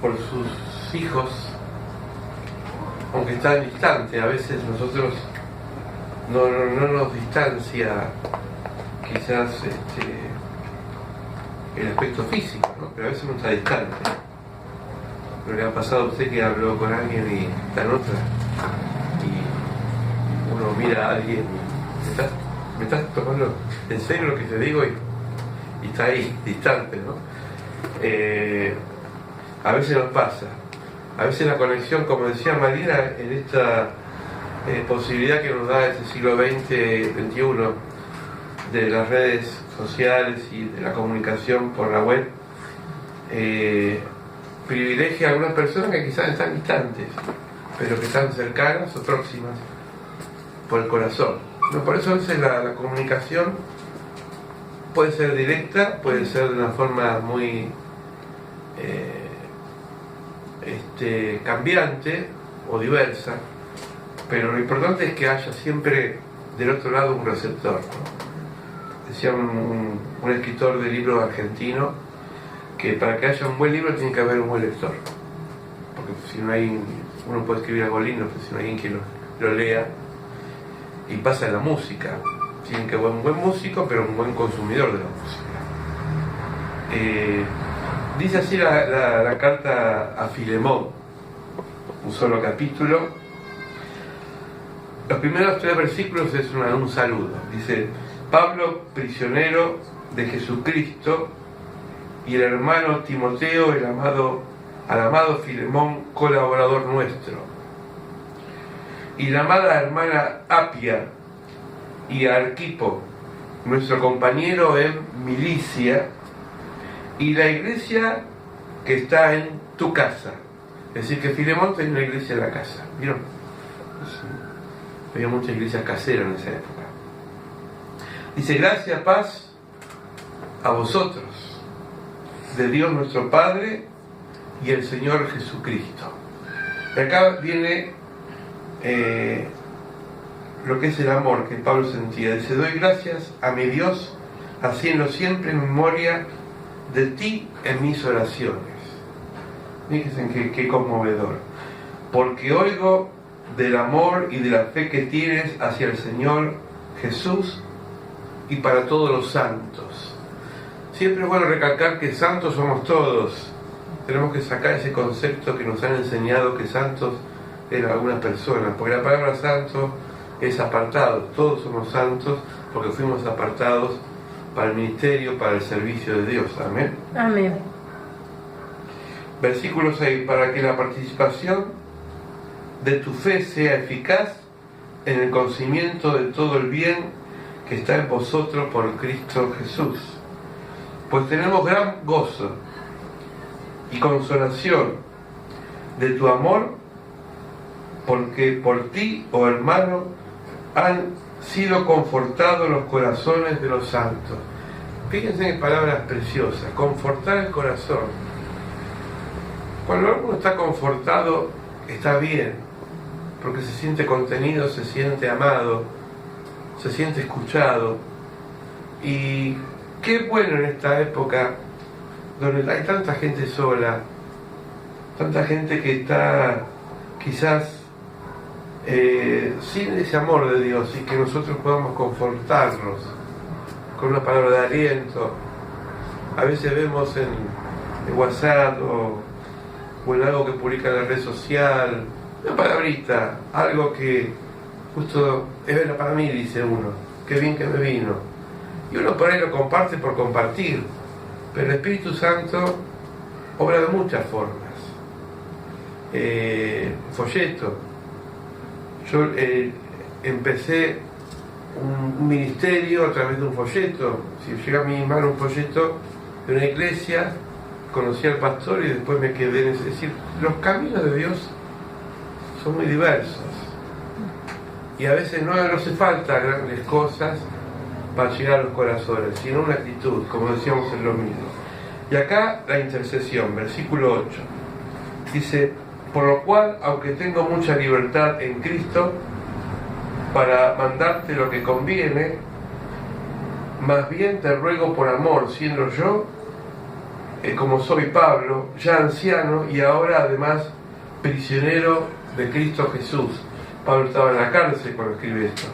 por sus hijos, aunque están distantes. A veces nosotros no nos distancia quizás el aspecto físico, ¿no? Pero a veces uno está distante. ¿No le ha pasado a usted que habló con alguien y está en otra? Y uno mira a alguien y me estás tomando en serio lo que te digo, y está ahí, distante, ¿no? A veces nos pasa. A veces la conexión, como decía Marina, en esta posibilidad que nos da este siglo XX, XXI, de las redes sociales y de la comunicación por la web, privilegia a algunas personas que quizás están distantes, pero que están cercanas o próximas por el corazón. ¿No? Por eso a veces la comunicación puede ser directa, puede ser de una forma muy cambiante o diversa, pero lo importante es que haya siempre del otro lado un receptor, ¿no? Decía un escritor de libro argentino que para que haya un buen libro tiene que haber un buen lector, porque si no hay, uno puede escribir algo lindo, pero si no hay alguien que lo lea. Y pasa en la música, tiene que haber un buen músico, pero un buen consumidor de la música. Dice así la carta a Filemón, un solo capítulo. Los primeros 3 versículos es un saludo. Dice: Pablo, prisionero de Jesucristo, y el hermano Timoteo, al amado Filemón, colaborador nuestro, y la amada hermana Apia, y a Arquipo, nuestro compañero en milicia, y la iglesia que está en tu casa. Es decir, que Filemón tenía una iglesia en la casa. ¿Vieron? Había muchas iglesias caseras en esa época. Dice: gracia, paz a vosotros, de Dios nuestro Padre y el Señor Jesucristo. Y acá viene lo que es el amor que Pablo sentía. Dice: doy gracias a mi Dios, haciendo siempre memoria de ti en mis oraciones. Fíjense qué conmovedor. Porque oigo del amor y de la fe que tienes hacia el Señor Jesús y para todos los santos. Siempre es bueno recalcar que santos somos todos. Tenemos que sacar ese concepto que nos han enseñado que santos eran algunas personas, porque la palabra santo es apartado. Todos somos santos porque fuimos apartados para el ministerio, para el servicio de Dios. Amén. Amén. Versículo 6: para que la participación de tu fe sea eficaz en el conocimiento de todo el bien que está en vosotros por Cristo Jesús. Pues tenemos gran gozo y consolación de tu amor, porque por ti, oh hermano, han sido confortados los corazones de los santos. Fíjense en palabras preciosas: confortar el corazón. Cuando uno está confortado, está bien, porque se siente contenido, se siente amado, se siente escuchado. Y qué bueno en esta época donde hay tanta gente sola, tanta gente que está quizás sin ese amor de Dios, y que nosotros podamos confortarnos con una palabra de aliento. A veces vemos en WhatsApp o en algo que publica en la red social, una palabrita, algo que justo es bueno para mí, dice uno, qué bien que me vino, y uno por ahí lo comparte por compartir, pero el Espíritu Santo obra de muchas formas. Folleto. Yo empecé un ministerio a través de un folleto. Si llega a mi mano un folleto de una iglesia, conocí al pastor y después me quedé en ese. Es decir, los caminos de Dios son muy diversos, y a veces no hace falta grandes cosas para llegar a los corazones, sino una actitud, como decíamos en lo mismo. Y acá la intercesión, versículo 8, dice: por lo cual, aunque tengo mucha libertad en Cristo para mandarte lo que conviene, más bien te ruego por amor, siendo yo como soy Pablo, ya anciano y ahora además prisionero de Cristo Jesús. Pablo estaba en la cárcel cuando escribe esto.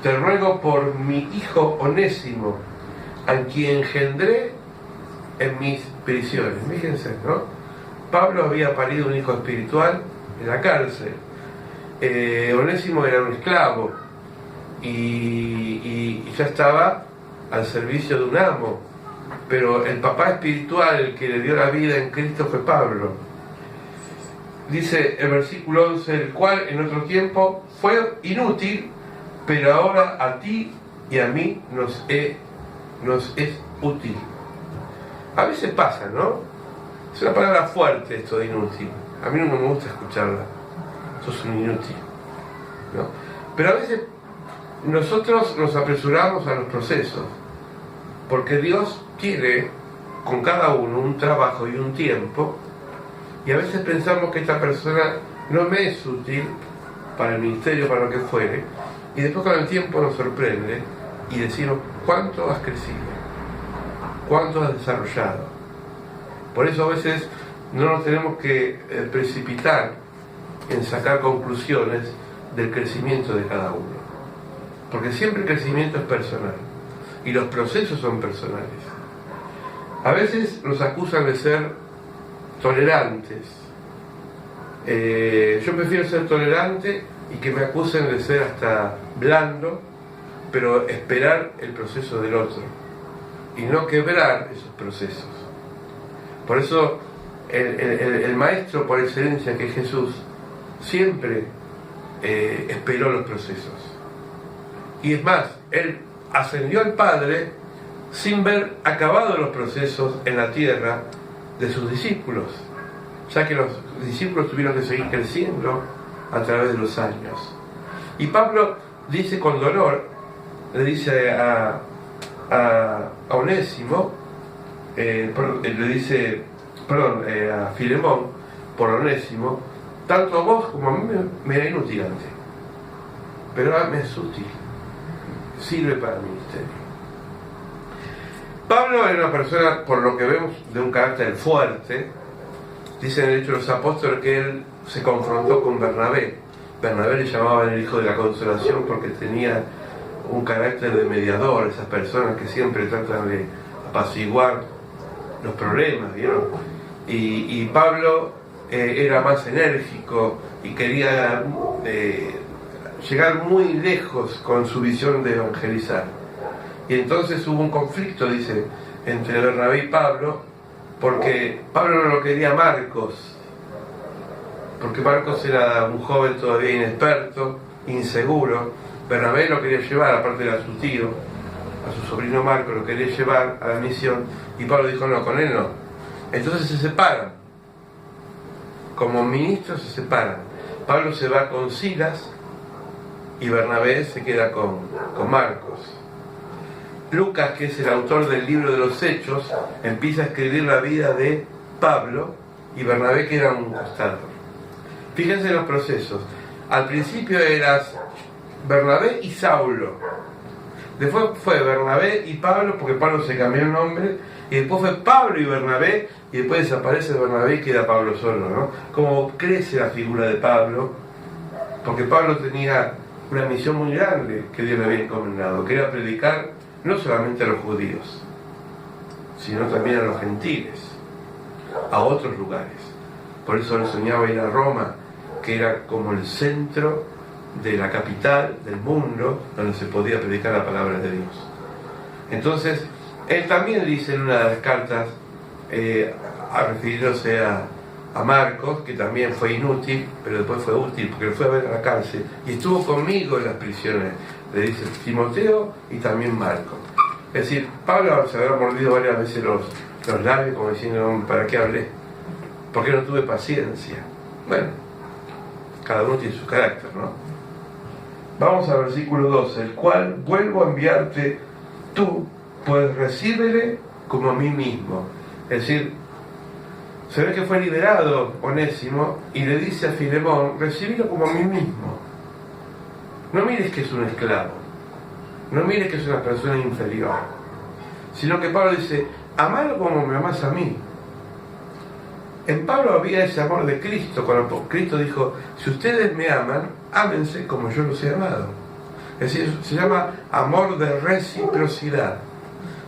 Te ruego por mi hijo Onésimo, a quien engendré en mis prisiones. Fíjense, ¿no? Pablo había parido un hijo espiritual en la cárcel. Onésimo era un esclavo y ya estaba al servicio de un amo, pero el papá espiritual, el que le dio la vida en Cristo, fue Pablo. Dice el versículo 11, el cual en otro tiempo fue inútil, pero ahora a ti y a mí nos es útil. A veces pasa, ¿no? Es una palabra fuerte esto de inútil. A mí no me gusta escucharla. Sos un inútil, ¿no? Pero a veces nosotros nos apresuramos a los procesos, porque Dios quiere con cada uno un trabajo y un tiempo, y a veces pensamos que esta persona no me es útil para el ministerio, para lo que fuere, y después con el tiempo nos sorprende y decimos, ¿cuánto has crecido? ¿Cuánto has desarrollado? Por eso a veces no nos tenemos que precipitar en sacar conclusiones del crecimiento de cada uno, porque siempre el crecimiento es personal y los procesos son personales. A veces nos acusan de ser tolerantes. Yo prefiero ser tolerante y que me acusen de ser hasta blando, pero esperar el proceso del otro y no quebrar esos procesos. Por eso el maestro por excelencia, que es Jesús, siempre esperó los procesos. Y es más, él ascendió al Padre sin ver acabados los procesos en la tierra de sus discípulos, ya que los discípulos tuvieron que seguir creciendo a través de los años. Y Pablo dice con dolor, le dice a Onésimo, a Filemón, por Onésimo, tanto a vos como a mí me era inútil antes, pero ahora me es útil, sirve para el ministerio. Pablo era una persona, por lo que vemos, de un carácter fuerte. Dice en el Hechos de los Apóstoles que él se confrontó con Bernabé. Bernabé le llamaban el hijo de la consolación porque tenía un carácter de mediador, esas personas que siempre tratan de apaciguar los problemas, ¿vieron? Y Pablo era más enérgico y quería llegar muy lejos con su visión de evangelizar. Y entonces hubo un conflicto, dice, entre Bernabé y Pablo, porque Pablo no lo quería Marcos, porque Marcos era un joven todavía inexperto, inseguro. Bernabé lo quería llevar, aparte era su tío, a su sobrino Marcos lo quería llevar a la misión, y Pablo dijo no, con él no. Entonces se separan, como ministros se separan. Pablo se va con Silas y Bernabé se queda con Marcos. Lucas, que es el autor del libro de los Hechos, empieza a escribir la vida de Pablo, y Bernabé queda a un costado. Fíjense en los procesos. Al principio eras Bernabé y Saulo. Después fue Bernabé y Pablo, porque Pablo se cambió el nombre, y después fue Pablo y Bernabé, y después desaparece Bernabé y queda Pablo solo, ¿no? Como crece la figura de Pablo, porque Pablo tenía una misión muy grande que Dios le había encomendado, que era predicar no solamente a los judíos, sino también a los gentiles, a otros lugares. Por eso le soñaba ir a Roma, que era como el centro de la capital del mundo, donde se podía predicar la palabra de Dios. Entonces, él también dice en una de las cartas, refiriéndose a Marcos, que también fue inútil, pero después fue útil, porque lo fue a ver a la cárcel, y estuvo conmigo en las prisiones. Le dice Timoteo y también Marcos. Es decir, Pablo se habrá mordido varias veces los labios, como diciendo, ¿para qué hablé? ¿Por qué no tuve paciencia? Bueno, cada uno tiene su carácter, ¿no? Vamos al versículo 12, el cual vuelvo a enviarte tú, pues recíbele como a mí mismo. Es decir, se ve que fue liberado Onésimo y le dice a Filemón, recíbelo como a mí mismo. No mires que es un esclavo, no mires que es una persona inferior, sino que Pablo dice, amalo como me amas a mí. En Pablo había ese amor de Cristo, cuando Cristo dijo, si ustedes me aman, ámense como yo los he amado. Es decir, se llama amor de reciprocidad.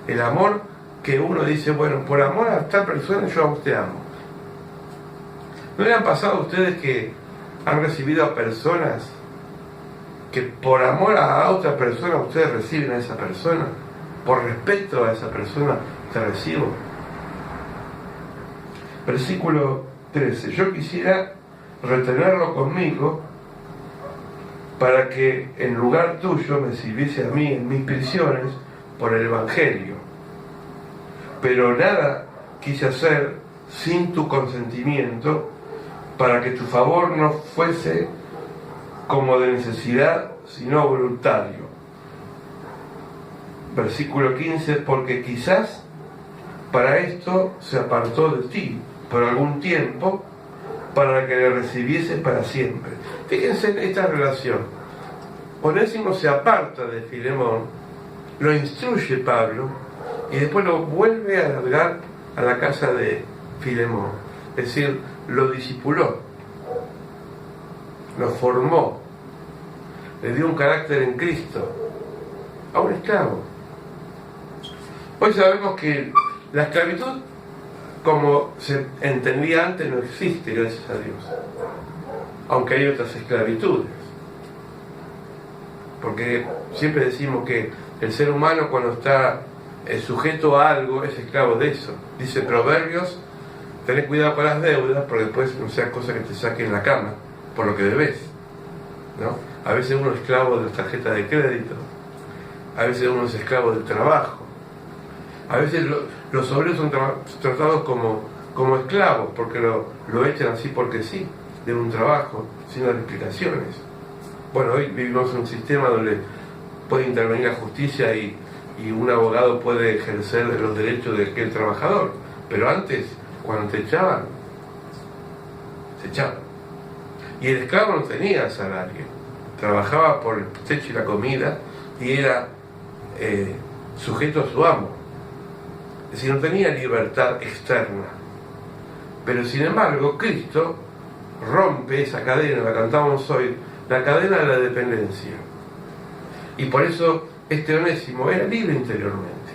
El amor que uno dice, bueno, por amor a tal persona yo a usted amo. ¿No le han pasado a ustedes que han recibido a personas que por amor a otra persona ustedes reciben a esa persona? Por respeto a esa persona te recibo. Versículo 13. Yo quisiera retenerlo conmigo para que en lugar tuyo me sirviese a mí en mis prisiones por el Evangelio. Pero nada quise hacer sin tu consentimiento, para que tu favor no fuese como de necesidad, sino voluntario. Versículo 15, porque quizás para esto se apartó de ti por algún tiempo, para que le recibiese para siempre. Fíjense en esta relación. Onésimo se aparta de Filemón, lo instruye Pablo, y después lo vuelve a largar a la casa de Filemón. Es decir, lo discipuló, lo formó, le dio un carácter en Cristo, a un esclavo. Hoy sabemos que la esclavitud, como se entendía antes, no existe, gracias a Dios. Aunque hay otras esclavitudes. Porque siempre decimos que el ser humano, cuando está sujeto a algo, es esclavo de eso. Dice Proverbios, tenés cuidado con las deudas, porque después no sea cosa que te saquen la cama por lo que debes, ¿no? A veces uno es esclavo de las tarjetas de crédito, a veces uno es esclavo del trabajo, a veces los obreros son tratados como esclavos, porque lo echan así porque sí, de un trabajo, sin dar explicaciones. Bueno, hoy vivimos en un sistema donde puede intervenir la justicia y un abogado puede ejercer los derechos de aquel trabajador, pero antes, cuando te echaban, se echaban. Y el esclavo no tenía salario, trabajaba por el techo y la comida y era sujeto a su amo. Es decir, no tenía libertad externa. Pero sin embargo, Cristo rompe esa cadena, la cantamos hoy, la cadena de la dependencia. Y por eso este Onésimo era libre interiormente.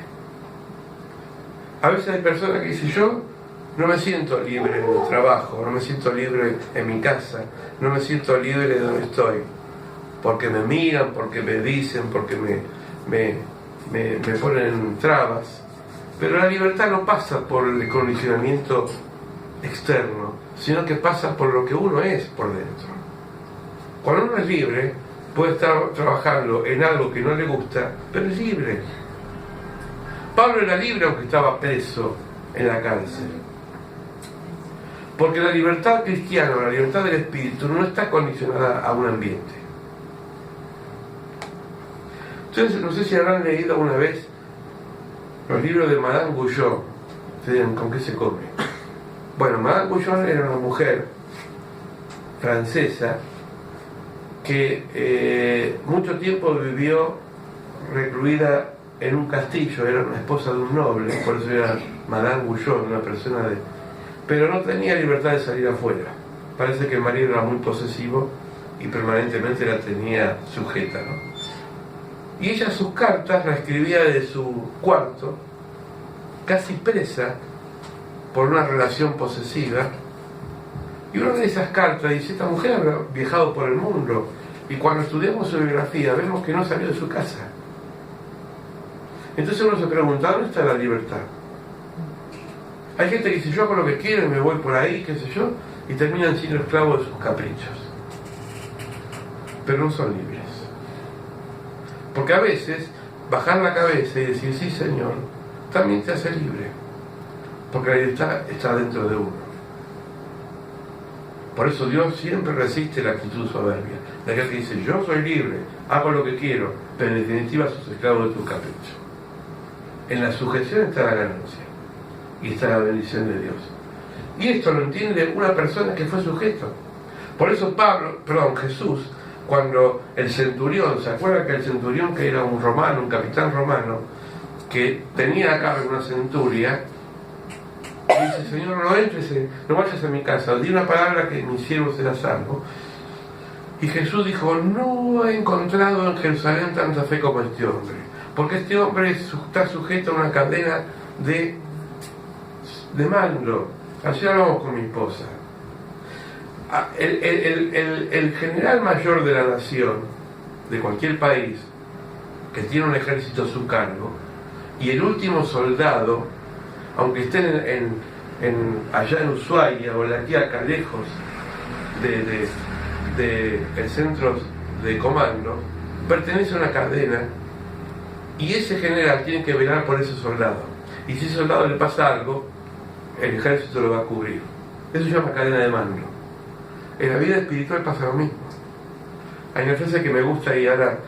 A veces hay personas que dicen, yo no me siento libre en el trabajo, no me siento libre en mi casa, no me siento libre de donde estoy, porque me miran, porque me dicen, porque me ponen trabas. Pero la libertad no pasa por el condicionamiento externo, sino que pasa por lo que uno es por dentro. Cuando uno es libre, puede estar trabajando en algo que no le gusta, pero es libre. Pablo era libre aunque estaba preso en la cárcel. Porque la libertad cristiana, la libertad del espíritu, no está condicionada a un ambiente. Entonces, no sé si habrán leído alguna vez los libros de Madame Goujon. Ustedes, ¿con qué se come? Bueno, Madame Goujon era una mujer francesa que mucho tiempo vivió recluida en un castillo, era una esposa de un noble, por eso era Madame Goujon, una persona de... Pero no tenía libertad de salir afuera. Parece que el marido era muy posesivo y permanentemente la tenía sujeta, ¿no? Y ella sus cartas las escribía de su cuarto, casi presa por una relación posesiva. Y una de esas cartas dice, esta mujer ha viajado por el mundo, y cuando estudiamos su biografía vemos que no salió de su casa. Entonces uno se pregunta, ¿dónde está la libertad? Hay gente que dice, yo hago lo que quiero y me voy por ahí, qué sé yo, y terminan siendo esclavos de sus caprichos. Pero no son libres. Porque a veces, bajar la cabeza y decir, sí Señor, también te hace libre. Porque la libertad está dentro de uno. Por eso Dios siempre resiste la actitud soberbia. La gente que dice, yo soy libre, hago lo que quiero, pero en definitiva sos esclavo de tus caprichos. En la sujeción está la ganancia. Y está la bendición de Dios. Y esto lo entiende una persona que fue sujeto. Por eso Jesús, cuando el centurión, ¿se acuerdan que el centurión, que era un romano, un capitán romano, que tenía a cargo una centuria, dice, Señor, no entres, no vayas a mi casa, di una palabra que mi siervo será salvo. Y Jesús dijo, no he encontrado en Jerusalén tanta fe como este hombre, porque este hombre está sujeto a una cadena de mando. Ayer hablamos con mi esposa. El general mayor de la nación, de cualquier país, que tiene un ejército a su cargo, y el último soldado, aunque estén allá en Ushuaia o en la Quiaca, lejos de centros de comando, pertenece a una cadena, y ese general tiene que velar por ese soldado. Y si ese soldado le pasa algo, el ejército lo va a cubrir. Eso se llama cadena de mando. En la vida espiritual pasa lo mismo. Hay una frase que me gusta y ahora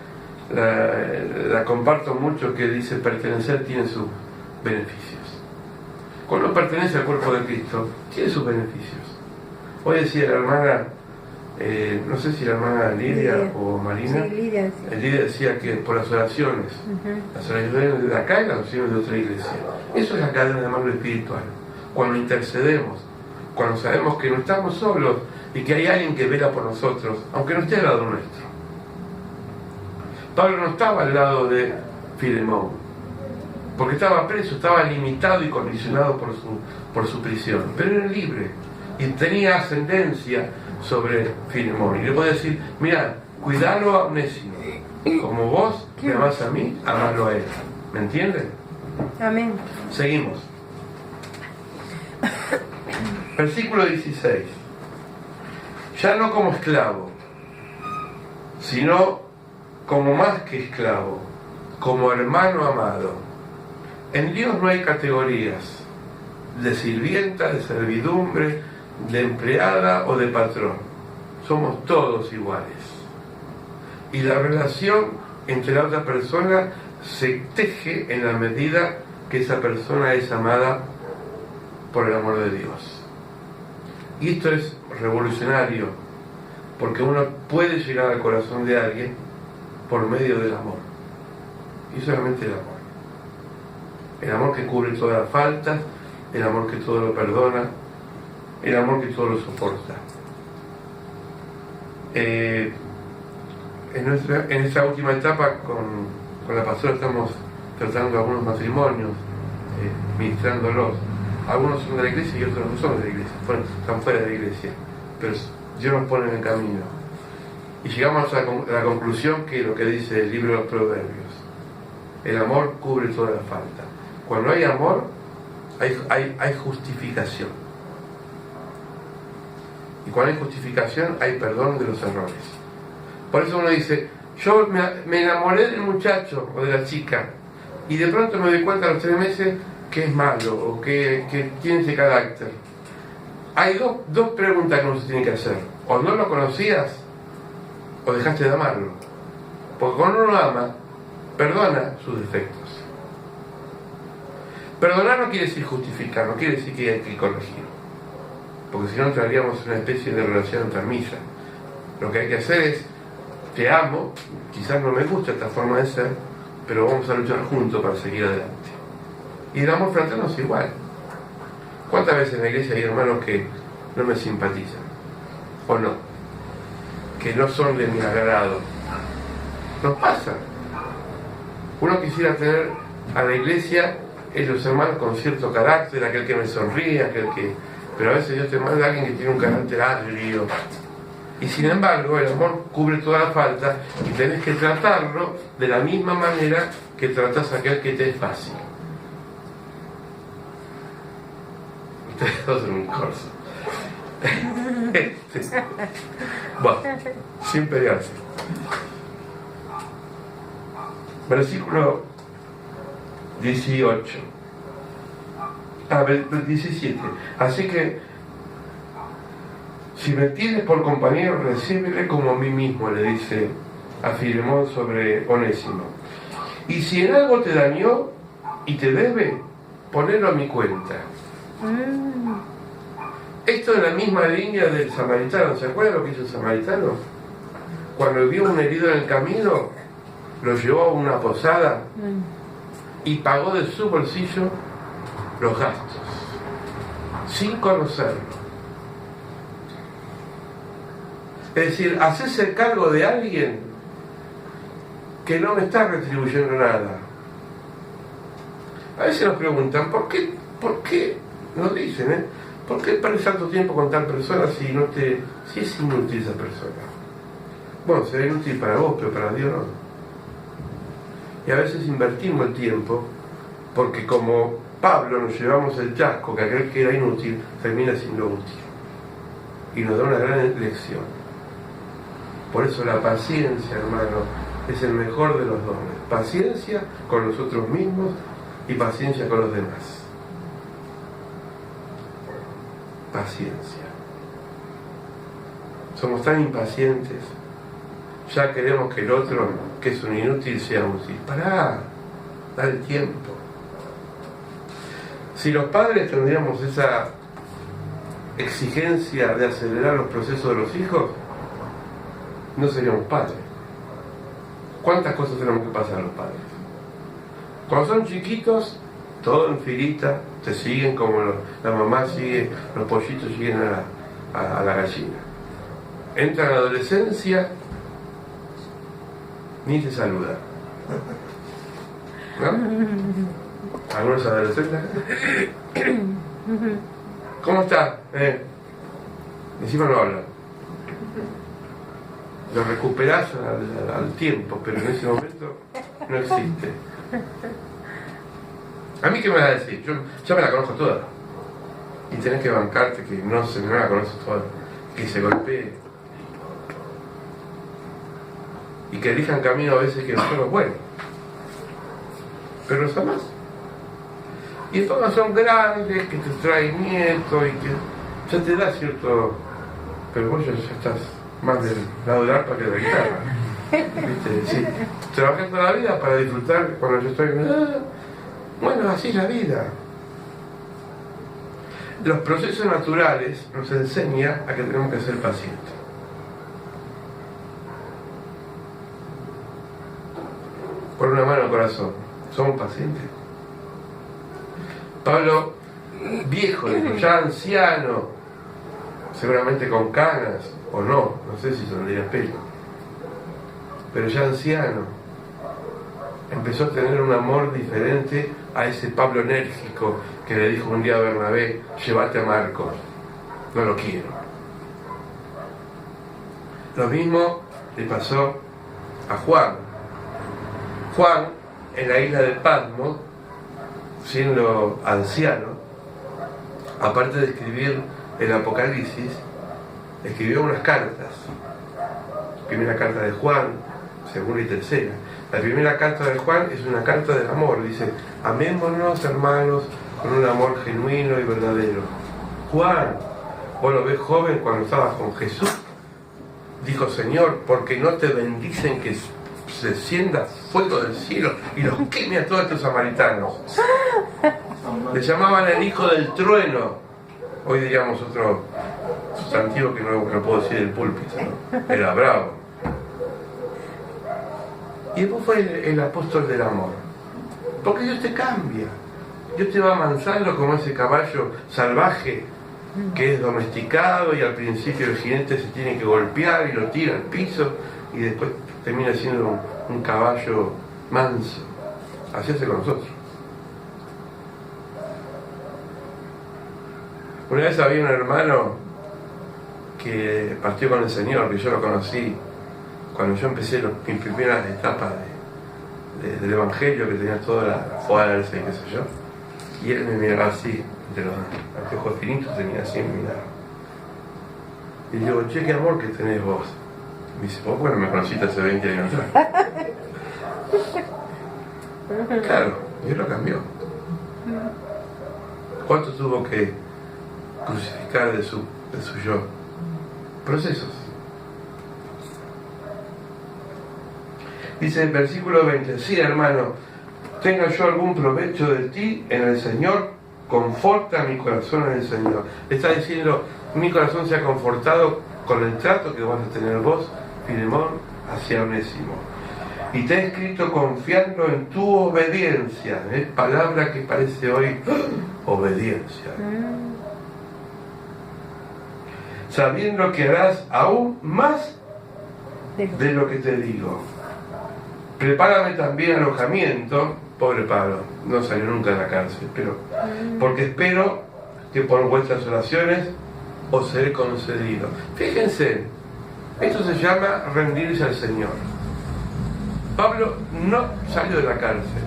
la comparto mucho, que dice: pertenecer tiene sus beneficios. Cuando pertenece al cuerpo de Cristo, tiene sus beneficios. Hoy decía la hermana, no sé si la hermana Lidia o Marina, sí, Lidia decía que por las oraciones, las oraciones de acá y las oraciones de otra iglesia, eso es la cadena de mando espiritual. Cuando intercedemos, cuando sabemos que no estamos solos y que hay alguien que vela por nosotros, aunque no esté al lado nuestro. Pablo no estaba al lado de Filemón, porque estaba preso, estaba limitado y condicionado por su prisión, pero era libre y tenía ascendencia sobre Filemón. Y le puede decir: mira, cuidalo a Onésimo, como vos me amás a mí, amalo a él. ¿Me entienden? Amén. Seguimos. Versículo 16. Ya no como esclavo, sino como más que esclavo, como hermano amado. En Dios no hay categorías de sirvienta, de servidumbre, de empleada o de patrón. Somos todos iguales. Y la relación entre la otra persona se teje en la medida que esa persona es amada por el amor de Dios. Y esto es revolucionario, porque uno puede llegar al corazón de alguien por medio del amor. Y solamente el amor. El amor que cubre todas las faltas, el amor que todo lo perdona, el amor que todo lo soporta. En esta última etapa con la pastora estamos tratando algunos matrimonios, ministrándolos. Algunos son de la iglesia y otros no son de la iglesia, están fuera de la iglesia, pero Dios nos pone en el camino. Y llegamos a la conclusión que lo que dice el libro de los Proverbios: el amor cubre toda la falta. Cuando hay amor, hay justificación. Y cuando hay justificación, hay perdón de los errores. Por eso uno dice: yo me enamoré del muchacho o de la chica, y de pronto me doy cuenta a los 3 meses que es malo o que tiene ese carácter. Hay dos preguntas que uno se tiene que hacer: o no lo conocías o dejaste de amarlo. Porque cuando uno lo ama, perdona sus defectos. Perdonar no quiere decir justificar, no quiere decir que hay que corregir, porque si no entraríamos en una especie de relación enfermiza. Lo que hay que hacer es: te amo, quizás no me gusta esta forma de ser, pero vamos a luchar juntos para seguir adelante. Y el amor fraterno es igual. ¿Cuántas veces en la iglesia hay hermanos que no me simpatizan? ¿O no? Que no son de mi agrado. Nos pasa. Uno quisiera tener a la iglesia los hermanos con cierto carácter, aquel que me sonríe, pero a veces Dios te manda a alguien que tiene un carácter agrio. Y sin embargo, el amor cubre toda la falta y tenés que tratarlo de la misma manera que tratás a aquel que te es fácil. Ustedes dos en un corso. Bueno, sin pelearse. Versículo 18. 17. Así que, si me tienes por compañero, recíbele como a mí mismo, le dice a Filemón sobre Onésimo. Y si en algo te dañó y te debe, ponelo a mi cuenta. Esto es la misma línea del samaritano. ¿Se acuerdan lo que hizo el samaritano? Cuando vio un herido en el camino, lo llevó a una posada y pagó de su bolsillo los gastos. sin conocerlo. Es decir, hacerse cargo de alguien que no me está retribuyendo nada. A veces nos preguntan, ¿por qué? Nos dicen, ¿por qué perdes tanto tiempo con tal persona si es inútil esa persona? Bueno, será inútil para vos, pero para Dios no. Y a veces invertimos el tiempo, porque como Pablo nos llevamos el chasco, que aquel que era inútil termina siendo útil. Y nos da una gran lección. Por eso la paciencia, hermano, es el mejor de los dones. Paciencia con nosotros mismos y paciencia con los demás. Paciencia. Somos tan impacientes. Ya queremos que el otro, que es un inútil, sea útil. Pará, dale tiempo. Si los padres tendríamos esa exigencia de acelerar los procesos de los hijos, no seríamos padres. ¿Cuántas cosas tenemos que pasar los padres? Cuando son chiquitos, todo en filita, te siguen como la mamá sigue, los pollitos siguen a la gallina. Entra en la adolescencia, ni te saluda. ¿No? ¿Algunos adolescentes? ¿Cómo está? Encima no habla. Lo recuperás al tiempo, pero en ese momento no existe. ¿A mí qué me vas a decir? Yo ya me la conozco toda. Y tenés que bancarte que no la conoces toda. Que se golpee. Y que elijan camino a veces que no son los buenos. Pero los amás. Y todos son grandes, que te traen nietos y que ya te da cierto... Pero vos ya estás más del lado del arpa que de la guitarra. ¿Viste? Sí. Trabajé toda la vida para disfrutar cuando yo estoy... Bueno, así es la vida. Los procesos naturales nos enseñan a que tenemos que ser pacientes. Por una mano al corazón, ¿somos pacientes? Pablo, viejo, ya anciano, seguramente con canas, o no sé si tendría pelo, pero ya anciano, empezó a tener un amor diferente a ese Pablo enérgico que le dijo un día a Bernabé: llévate a Marcos, no lo quiero. Lo mismo le pasó a Juan. Juan, en la isla de Patmos, siendo anciano, aparte de escribir el Apocalipsis, escribió unas cartas. Primera carta de Juan, segunda y tercera. La primera carta de Juan es una carta de amor. Dice: amémonos, hermanos, con un amor genuino y verdadero. Juan, vos lo ves joven cuando estabas con Jesús. Dijo: Señor, porque no te bendicen que se encienda fuego del cielo y los queme a todos estos samaritanos. Le llamaban el hijo del trueno. Hoy diríamos otro sustantivo que no puedo decir del púlpito, ¿no? Era bravo. Y después fue el apóstol del amor. Porque Dios te cambia. Dios te va amansando como ese caballo salvaje que es domesticado y al principio el jinete se tiene que golpear y lo tira al piso y después termina siendo un caballo manso. Así hace con nosotros. Una vez había un hermano que partió con el Señor, que yo lo conocí cuando yo empecé mis primeras etapas del Evangelio, que tenía toda la fuerza y qué sé yo. Y él me miraba así, de los anteojos finitos, tenía así en mirar. Y le digo: che, qué amor que tenés vos. Y me dice: vos, bueno, me conociste hace 20 años atrás. Claro, Dios lo cambió. ¿Cuánto tuvo que crucificar de su yo? Procesos. Dice el versículo 20: sí, hermano, tenga yo algún provecho de ti en el Señor, conforta mi corazón en el Señor. Está diciendo: mi corazón se ha confortado con el trato que vas a tener vos, Filemón, hacia Onésimo. Y te he escrito confiando en tu obediencia. Palabra que parece hoy obediencia. sabiendo que harás aún más de lo que te digo. Prepárame también alojamiento, pobre Pablo, no salió nunca de la cárcel, pero porque espero que por vuestras oraciones os seré concedido. Fíjense, esto se llama rendirse al Señor. Pablo no salió de la cárcel.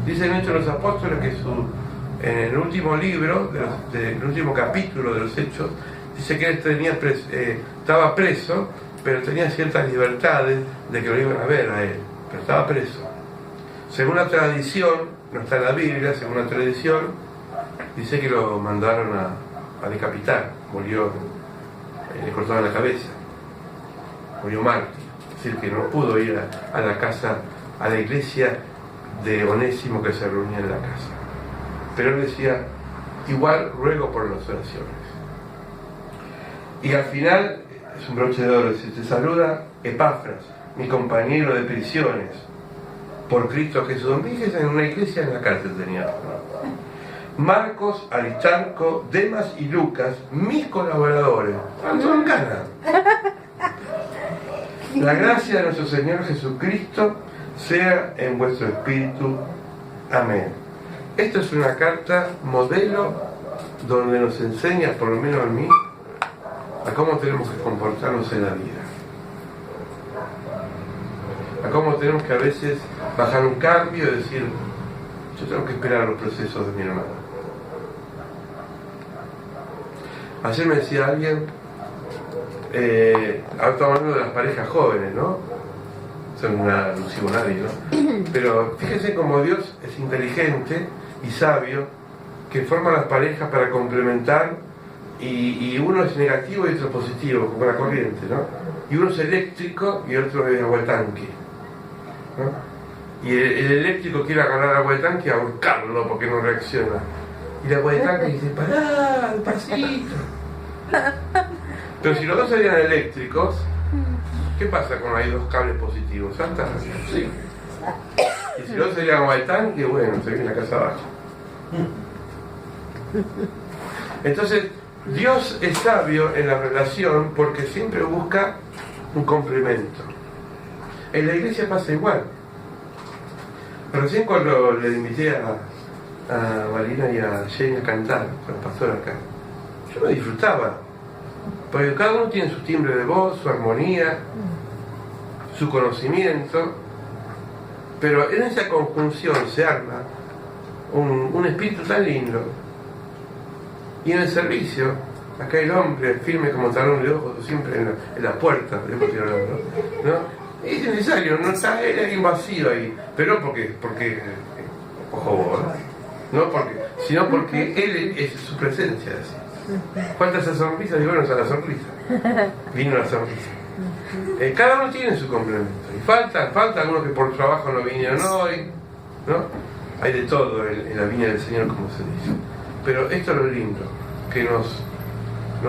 Dicen Hechos de los Apóstoles que en el último libro, el último capítulo de los Hechos, dice que él estaba preso, pero tenía ciertas libertades de que lo iban a ver a él, pero estaba preso. Según la tradición, no está en la Biblia, según la tradición, dice que lo mandaron a decapitar, murió, le cortaron la cabeza, murió mártir. Es decir, que no pudo ir a la casa, a la iglesia de Onésimo que se reunía en la casa. Pero él decía, igual ruego por las oraciones. Y al final, es un broche de oro, dice, te saluda Epafras, mi compañero de prisiones, por Cristo Jesús. Fíjense, en una iglesia en la cárcel tenía. Marcos, Aristarco, Demas y Lucas, mis colaboradores. ¿Cuánto en gana? La gracia de nuestro Señor Jesucristo sea en vuestro espíritu. Amén. Esta es una carta modelo donde nos enseña, por lo menos a mí, a cómo tenemos que comportarnos en la vida. A cómo tenemos que a veces bajar un cambio y decir, yo tengo que esperar los procesos de mi hermano. Ayer me decía alguien, ahora estamos hablando de las parejas jóvenes, ¿no? Son una alusivo a nadie, ¿no? Pero fíjense cómo Dios es inteligente y sabio, que forma las parejas para complementar, y uno es negativo y otro es positivo, como la corriente, ¿no? Y uno es eléctrico y otro es agua de tanque, ¿no? Y el eléctrico quiere agarrar agua de tanque y ahorcarlo porque no reacciona. Y el agua de tanque dice, pará, despacito. Pero si los dos serían eléctricos, ¿qué pasa cuando hay dos cables positivos? ¿Salta? Sí. Y si los dos serían agua de tanque, bueno, se viene la casa abajo. Entonces, Dios es sabio en la relación porque siempre busca un complemento. En la iglesia pasa igual. Recién cuando le invité a Marina y a Jane a cantar con el pastor acá, yo me disfrutaba, porque cada uno tiene su timbre de voz, su armonía, su conocimiento, pero en esa conjunción se arma un espíritu tan lindo. Y en el servicio, acá el hombre firme como talón de ojos, siempre en la puerta, ¿no? Es necesario, no está él invasivo ahí, pero porque ojo vos, no sino porque él es su presencia. Así. Falta esa sonrisa, y bueno, esa la sonrisa. Vino la sonrisa. Cada uno tiene su complemento. Y falta algunos que por trabajo no vinieron hoy, ¿no? Hay de todo en la viña del Señor, como se dice. Pero esto es lo lindo, que nos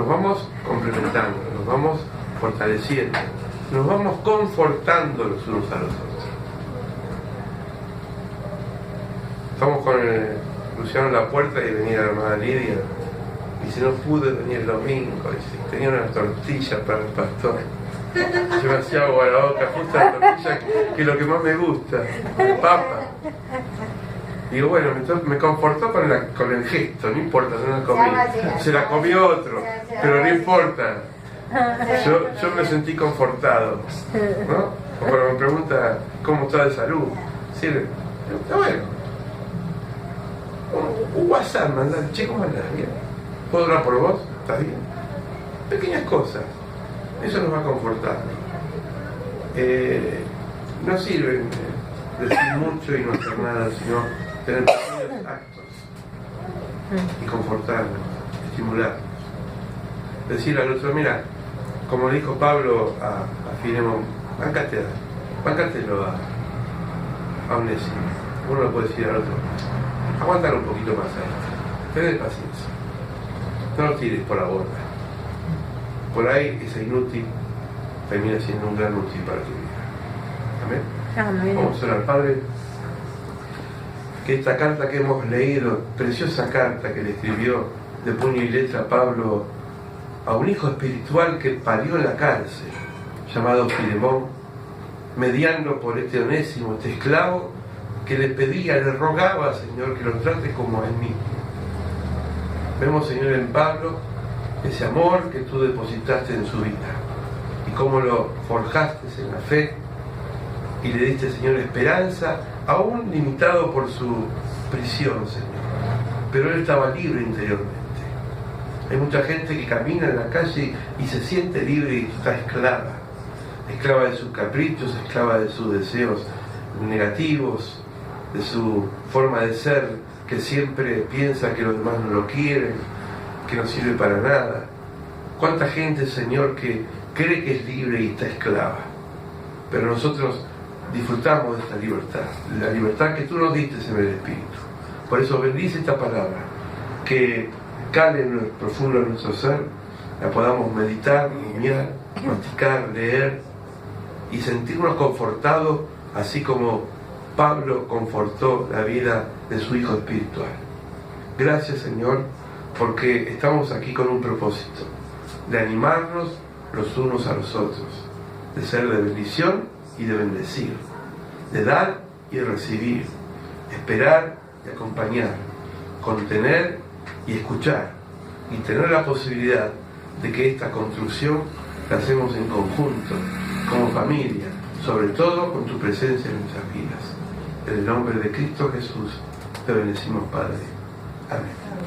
vamos complementando, nos vamos fortaleciendo, nos vamos confortando los unos a los otros. Estamos con Luciano en la puerta y venía la hermana Lidia. Y si no pude venir el domingo, y tenía una tortilla para el pastor. Se me hacía agua a la boca, justo la tortilla que es lo que más me gusta, de papa. Digo, bueno, me confortó con el gesto, no importa, no la comí. Se la comió otro, pero no importa. Yo me sentí confortado, ¿no? O cuando me pregunta cómo está de salud, sí, está bueno. Un WhatsApp, mandar, che, ¿cómo andás? Bien. ¿Puedo hablar por vos? ¿Estás bien? Pequeñas cosas, eso nos va confortando. No sirve decir mucho y no hacer nada, sino tener pequeños actos y confortarnos, estimularnos. Decirle al otro, mira, como le dijo Pablo a Filemón, bancátelo a Onésimo. Uno le puede decir al otro, aguántalo un poquito más ahí, tened paciencia, no lo tires por la borda. Por ahí ese inútil termina siendo un gran útil para tu vida. Amén. Amén. Vamos a orar. Padre, que esta carta que hemos leído, preciosa carta que le escribió de puño y letra Pablo a un hijo espiritual que parió en la cárcel, llamado Filemón, mediando por este Onésimo, este esclavo, que le pedía, le rogaba, Señor, que lo trate como a él mismo. Vemos, Señor, en Pablo ese amor que tú depositaste en su vida y cómo lo forjaste en la fe y le diste, Señor, esperanza, aún limitado por su prisión, Señor. Pero él estaba libre interiormente. Hay mucha gente que camina en la calle y se siente libre y está esclava. Esclava de sus caprichos, esclava de sus deseos negativos, de su forma de ser, que siempre piensa que los demás no lo quieren, que no sirve para nada. ¿Cuánta gente, Señor, que cree que es libre y está esclava? Pero nosotros disfrutamos de esta libertad, la libertad que tú nos diste en el Espíritu. Por eso bendice esta palabra, que cale en lo profundo de nuestro ser, la podamos meditar, rumiar, masticar, leer y sentirnos confortados, así como Pablo confortó la vida de su hijo espiritual. Gracias, Señor, porque estamos aquí con un propósito, de animarnos los unos a los otros, de ser de bendición y de bendecir, de dar y recibir, esperar y acompañar, contener y escuchar, y tener la posibilidad de que esta construcción la hacemos en conjunto, como familia, sobre todo con tu presencia en nuestras vidas. En el nombre de Cristo Jesús te bendecimos, Padre. Amén.